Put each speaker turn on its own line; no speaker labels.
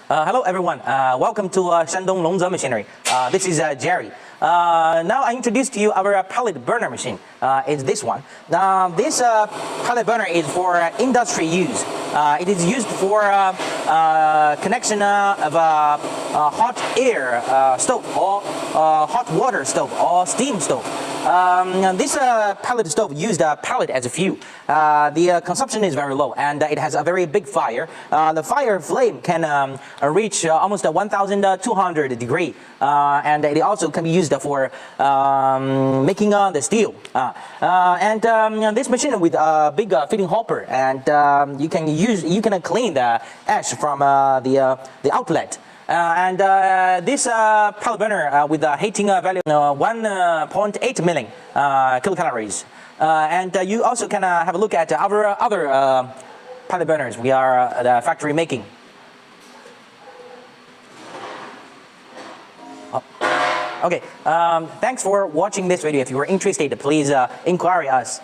Hello everyone, welcome to Shandong Longze machinery. This is Jerry. Now I introduce to you our pellet burner machine. It's this one. This pellet burner is for industry use. It is used for connection of hot air stove or hot water stove or steam stove. This pellet stove used pellet as a fuel. The consumption is very low and it has a very big fire. The fire flame can reach almost 1,200 degrees, and it also can be used for making the steel. This machine with a big fitting hopper, and you can clean the ash from the outlet. This pellet burner with a heating value 1.8 million kilocalories. You also can have a look at our other pellet burners we are the factory making. Okay, thanks for watching this video. If you were interested, please inquire us.